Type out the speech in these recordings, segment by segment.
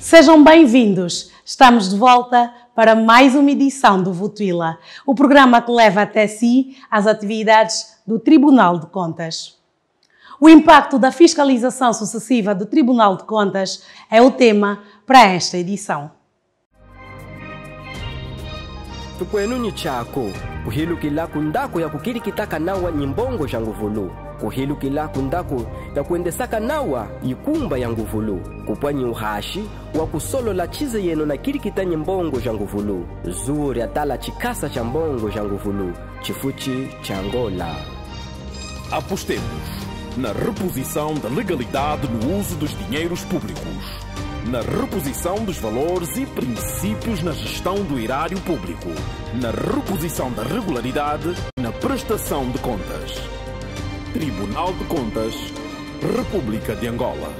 Sejam bem-vindos! Estamos de volta para mais uma edição do Votuila, o programa que leva até si as atividades do Tribunal de Contas. O impacto da fiscalização sucessiva do Tribunal de Contas é o tema para esta edição. Tukwenu chako kuhilu kila kundako ya kukiri kitaka nawa nyimbongo jangu vulu kuhilu kila kundako ya kuendesaka nawa ikumba yangu vulu kupwanyi uhashi wa kusolo la chize yeno na kiri kita nyimbongo jangu vulu zuri atala chikasa cha mbongo jangu vulu chifuchi cha Angola. Apostemos na reposição da legalidade no uso dos dinheiros públicos, na reposição dos valores e princípios na gestão do erário público, na reposição da regularidade na prestação de contas. Tribunal de Contas, República de Angola.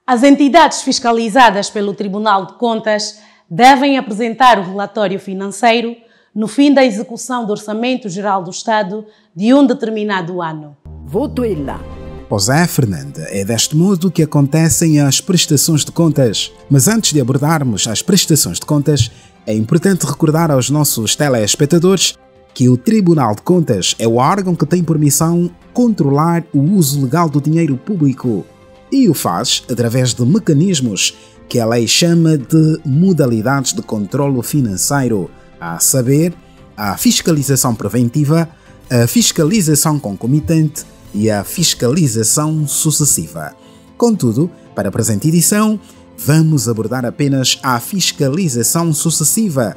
As entidades fiscalizadas pelo Tribunal de Contas devem apresentar o relatório financeiro no fim da execução do Orçamento Geral do Estado de um determinado ano. Votuila. Pois é, Fernanda, é deste modo que acontecem as prestações de contas. Mas antes de abordarmos as prestações de contas, é importante recordar aos nossos telespectadores que o Tribunal de Contas é o órgão que tem por missão controlar o uso legal do dinheiro público e o faz através de mecanismos que a lei chama de modalidades de controlo financeiro, a saber, a fiscalização preventiva, a fiscalização concomitante e a fiscalização sucessiva. Contudo, para a presente edição, vamos abordar apenas a fiscalização sucessiva.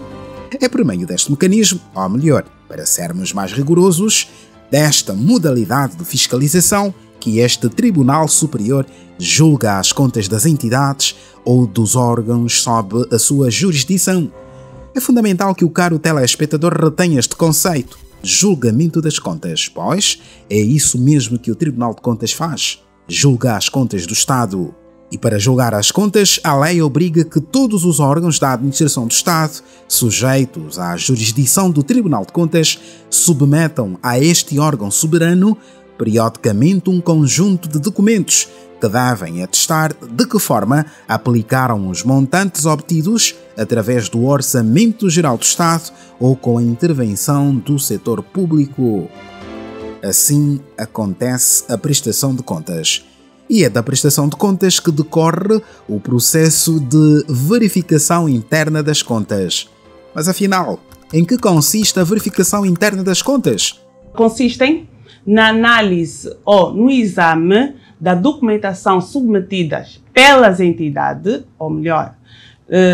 É por meio deste mecanismo, ou melhor, para sermos mais rigorosos, desta modalidade de fiscalização, que este Tribunal Superior julga as contas das entidades ou dos órgãos sob a sua jurisdição. É fundamental que o caro telespectador retenha este conceito, julgamento das contas, pois é isso mesmo que o Tribunal de Contas faz, julga as contas do Estado. E para julgar as contas, a lei obriga que todos os órgãos da administração do Estado, sujeitos à jurisdição do Tribunal de Contas, submetam a este órgão soberano periodicamente um conjunto de documentos que devem atestar de que forma aplicaram os montantes obtidos através do Orçamento Geral do Estado ou com a intervenção do setor público. Assim acontece a prestação de contas. E é da prestação de contas que decorre o processo de verificação interna das contas. Mas afinal, em que consiste a verificação interna das contas? Consistem na análise ou no exame da documentação submetidas pelas entidades, ou melhor,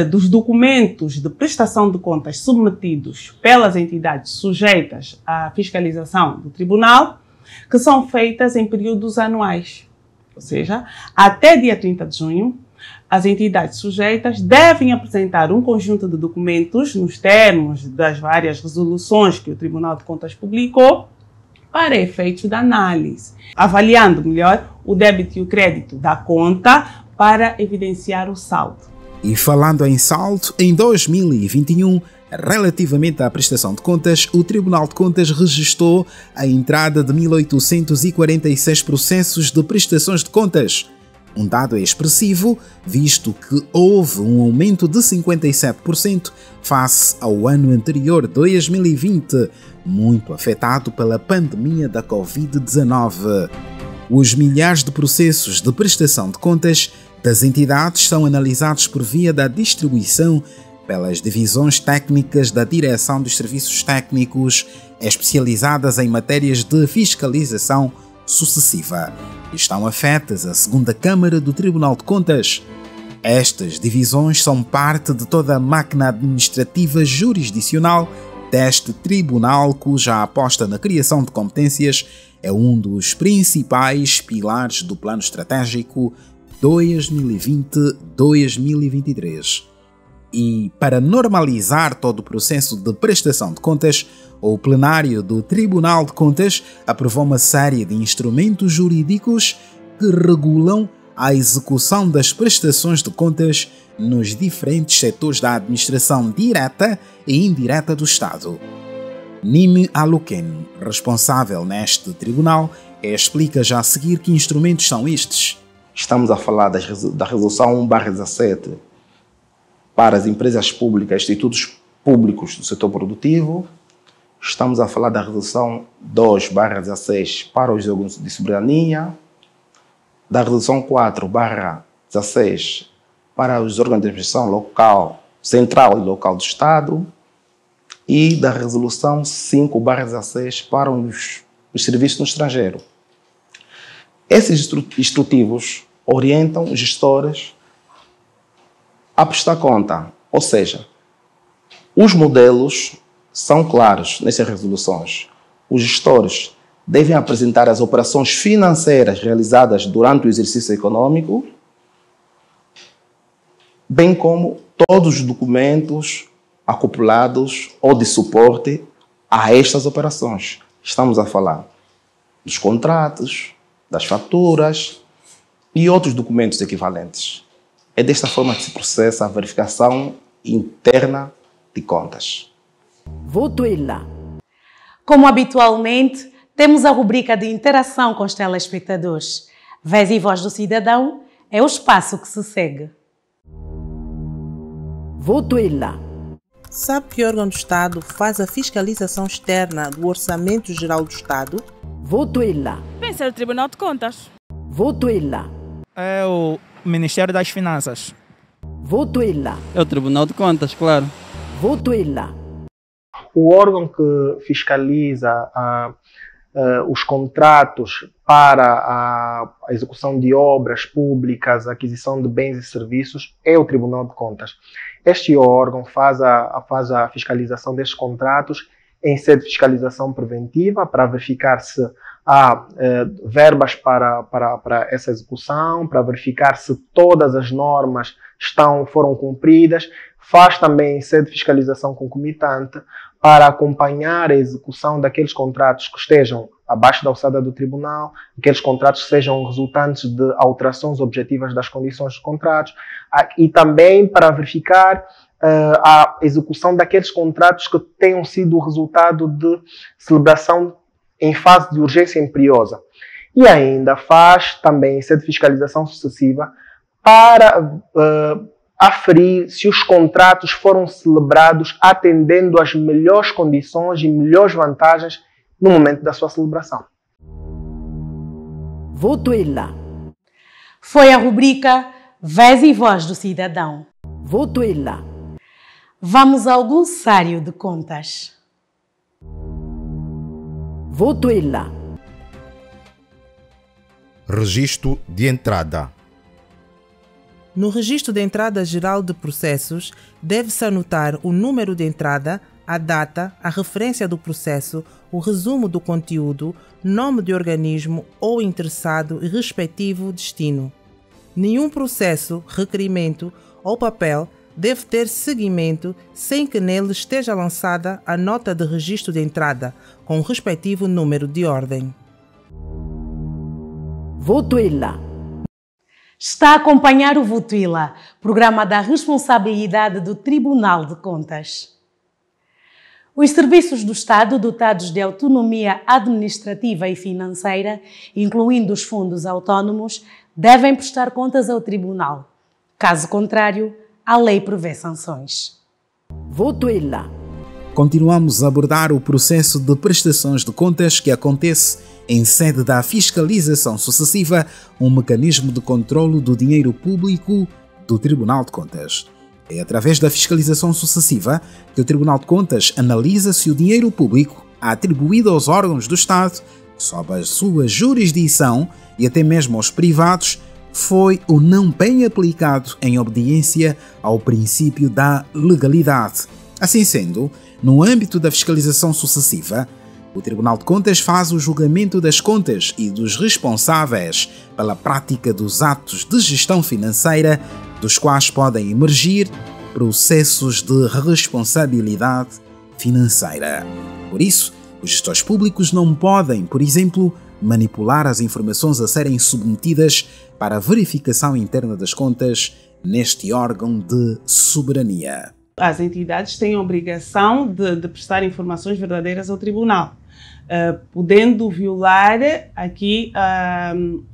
dos documentos de prestação de contas submetidos pelas entidades sujeitas à fiscalização do Tribunal, que são feitas em períodos anuais. Ou seja, até dia 30 de junho, as entidades sujeitas devem apresentar um conjunto de documentos nos termos das várias resoluções que o Tribunal de Contas publicou para efeitos de análise, avaliando melhor o débito e o crédito da conta para evidenciar o saldo. E falando em saldo, em 2021, relativamente à prestação de contas, o Tribunal de Contas registrou a entrada de 1.846 processos de prestações de contas. Um dado expressivo, visto que houve um aumento de 57% face ao ano anterior, 2020, muito afetado pela pandemia da Covid-19. Os milhares de processos de prestação de contas das entidades são analisados por via da distribuição pelas divisões técnicas da Direção dos Serviços Técnicos especializadas em matérias de fiscalização sucessiva. Estão afetas a segunda Câmara do Tribunal de Contas. Estas divisões são parte de toda a máquina administrativa jurisdicional deste tribunal, cuja aposta na criação de competências é um dos principais pilares do Plano Estratégico 2020-2023. E, para normalizar todo o processo de prestação de contas, o plenário do Tribunal de Contas aprovou uma série de instrumentos jurídicos que regulam a execução das prestações de contas nos diferentes setores da administração direta e indireta do Estado. Nime Aluken, responsável neste tribunal, explica já a seguir que instrumentos são estes. Estamos a falar da Resolução 1/17 para as empresas públicas, institutos públicos do setor produtivo. Estamos a falar da Resolução 2/16 para os órgãos de soberania, da Resolução 4/16 para os órgãos de administração local, central e local do Estado, e da Resolução 5/16 para os serviços no estrangeiro. Esses instrutivos orientam os gestores a prestar conta, ou seja, os modelos são claros nessas resoluções. Os gestores devem apresentar as operações financeiras realizadas durante o exercício econômico, bem como todos os documentos acoplados ou de suporte a estas operações. Estamos a falar dos contratos, das faturas e outros documentos equivalentes. É desta forma que se processa a verificação interna de contas. VotoEla. Como habitualmente, temos a rubrica de interação com os telespectadores. Vez e Voz do Cidadão é o espaço que se segue. VotoEla. Sabe que órgão do Estado faz a fiscalização externa do Orçamento Geral do Estado? VotoEla. Vem ser o Tribunal de Contas. VotoEla. É o Ministério das Finanças. VotoEla. É o Tribunal de Contas, claro. VotoEla. O órgão que fiscaliza os contratos para a execução de obras públicas, a aquisição de bens e serviços, é o Tribunal de Contas. Este órgão faz a fiscalização destes contratos em sede de fiscalização preventiva para verificar se há verbas para essa execução, para verificar se todas as normas foram cumpridas. Faz também em sede de fiscalização concomitante para acompanhar a execução daqueles contratos que estejam abaixo da alçada do tribunal, aqueles contratos que sejam resultantes de alterações objetivas das condições dos contratos, e também para verificar a execução daqueles contratos que tenham sido o resultado de celebração em fase de urgência imperiosa. E ainda faz também sede de fiscalização sucessiva para aferir se os contratos foram celebrados atendendo às melhores condições e melhores vantagens no momento da sua celebração. VotoEla. Foi a rubrica Vez e Voz do Cidadão. VotoEla. Vamos ao glossário de contas. VotoEla. Registro de entrada. No registro de entrada geral de processos, deve-se anotar o número de entrada, a data, a referência do processo, o resumo do conteúdo, nome de organismo ou interessado e respectivo destino. Nenhum processo, requerimento ou papel deve ter seguimento sem que nele esteja lançada a nota de registro de entrada, com o respectivo número de ordem. VotoEla. Está a acompanhar o VotoEla, programa da responsabilidade do Tribunal de Contas. Os serviços do Estado dotados de autonomia administrativa e financeira, incluindo os fundos autónomos, devem prestar contas ao Tribunal. Caso contrário, a lei prevê sanções. VotoEla. Continuamos a abordar o processo de prestações de contas que acontece em sede da fiscalização sucessiva, um mecanismo de controlo do dinheiro público do Tribunal de Contas. É através da fiscalização sucessiva que o Tribunal de Contas analisa se o dinheiro público atribuído aos órgãos do Estado, sob a sua jurisdição e até mesmo aos privados, foi ou não bem aplicado em obediência ao princípio da legalidade. Assim sendo, no âmbito da fiscalização sucessiva, o Tribunal de Contas faz o julgamento das contas e dos responsáveis pela prática dos atos de gestão financeira, dos quais podem emergir processos de responsabilidade financeira. Por isso, os gestores públicos não podem, por exemplo, manipular as informações a serem submetidas para a verificação interna das contas neste órgão de soberania. As entidades têm a obrigação de prestar informações verdadeiras ao Tribunal. podendo violar aqui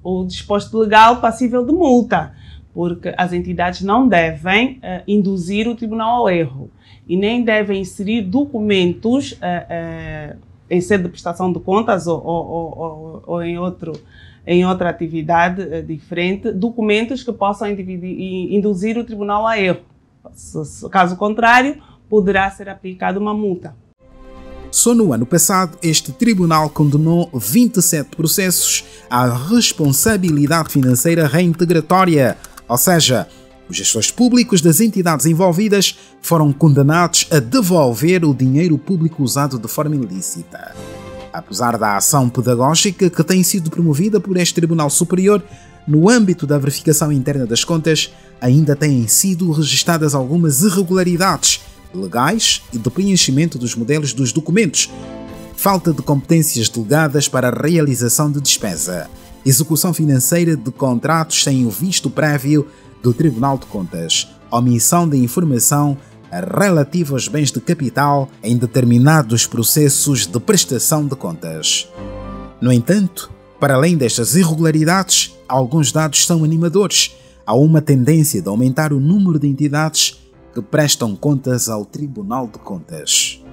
o disposto legal passível de multa, porque as entidades não devem induzir o tribunal ao erro e nem devem inserir documentos em sede de prestação de contas ou em outra atividade diferente, documentos que possam induzir o tribunal a erro. Caso contrário, poderá ser aplicada uma multa. Só no ano passado, este tribunal condenou 27 processos à responsabilidade financeira reintegratória, ou seja, os gestores públicos das entidades envolvidas foram condenados a devolver o dinheiro público usado de forma ilícita. Apesar da ação pedagógica que tem sido promovida por este Tribunal Superior, no âmbito da verificação interna das contas, ainda têm sido registadas algumas irregularidades legais e de preenchimento dos modelos dos documentos, falta de competências delegadas para a realização de despesa, execução financeira de contratos sem o visto prévio do Tribunal de Contas, omissão de informação relativa aos bens de capital em determinados processos de prestação de contas. No entanto, para além destas irregularidades, alguns dados são animadores. Há uma tendência de aumentar o número de entidades que prestam contas ao Tribunal de Contas.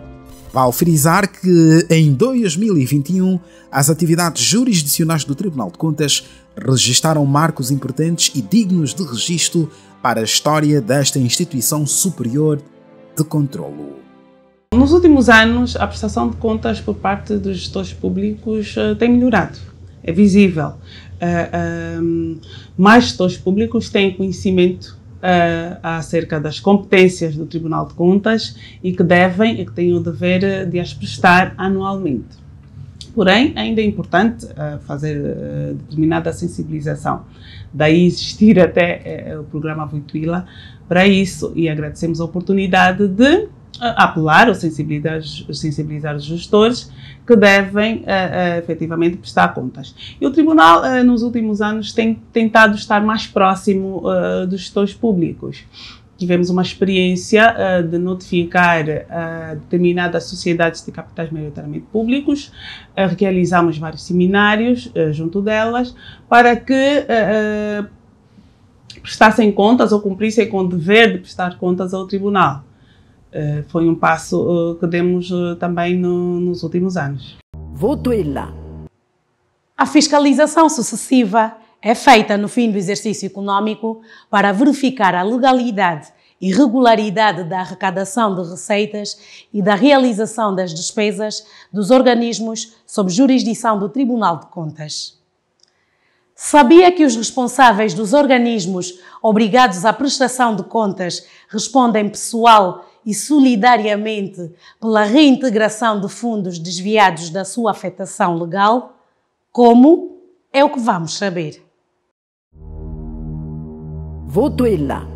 Vale frisar que, em 2021, as atividades jurisdicionais do Tribunal de Contas registaram marcos importantes e dignos de registro para a história desta instituição superior de controlo. Nos últimos anos, a prestação de contas por parte dos gestores públicos tem melhorado. É visível. Mais gestores públicos têm conhecimento acerca das competências do Tribunal de Contas e que têm o dever de as prestar anualmente. Porém, ainda é importante fazer determinada sensibilização. Daí existir até o programa Votuila para isso, e agradecemos a oportunidade de apelar ou sensibilizar os gestores que devem efetivamente prestar contas. E o Tribunal, nos últimos anos, tem tentado estar mais próximo dos gestores públicos. Tivemos uma experiência de notificar determinadas sociedades de capitais maioritariamente públicos, realizamos vários seminários junto delas para que prestassem contas ou cumprissem com o dever de prestar contas ao Tribunal. Foi um passo que demos também nos últimos anos. Votuila. A fiscalização sucessiva é feita no fim do exercício econômico para verificar a legalidade e regularidade da arrecadação de receitas e da realização das despesas dos organismos sob jurisdição do Tribunal de Contas. Sabia que os responsáveis dos organismos obrigados à prestação de contas respondem pessoal e solidariamente pela reintegração de fundos desviados da sua afetação legal? Como? É o que vamos saber. Votuila.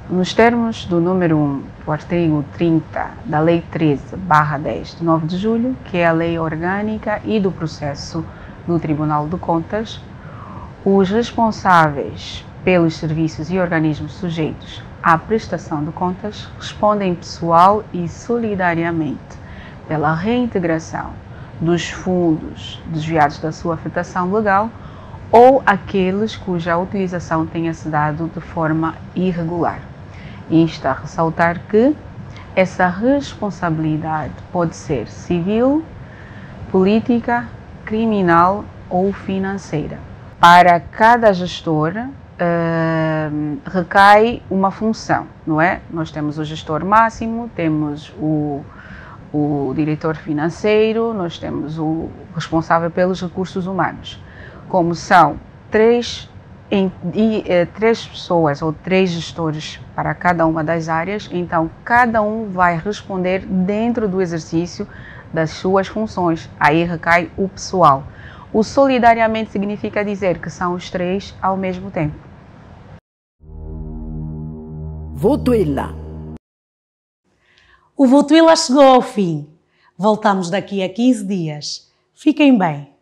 Nos termos do número 1 do artigo 30 da Lei 13/10 de 9 de julho, que é a Lei Orgânica e do Processo do Tribunal de Contas, os responsáveis pelos serviços e organismos sujeitos à prestação de contas respondem pessoal e solidariamente pela reintegração dos fundos desviados da sua afetação legal ou aqueles cuja utilização tenha se dado de forma irregular. Isto a ressaltar que essa responsabilidade pode ser civil, política, criminal ou financeira. Para cada gestor recai uma função, não é? Nós temos o gestor máximo, temos o diretor financeiro, nós temos o responsável pelos recursos humanos. Como são três pessoas ou 3 gestores para cada uma das áreas, então cada um vai responder dentro do exercício das suas funções. Aí recai o pessoal. O solidariamente significa dizer que são os 3 ao mesmo tempo. Votuila. O Votuila chegou ao fim. Voltamos daqui a 15 dias. Fiquem bem.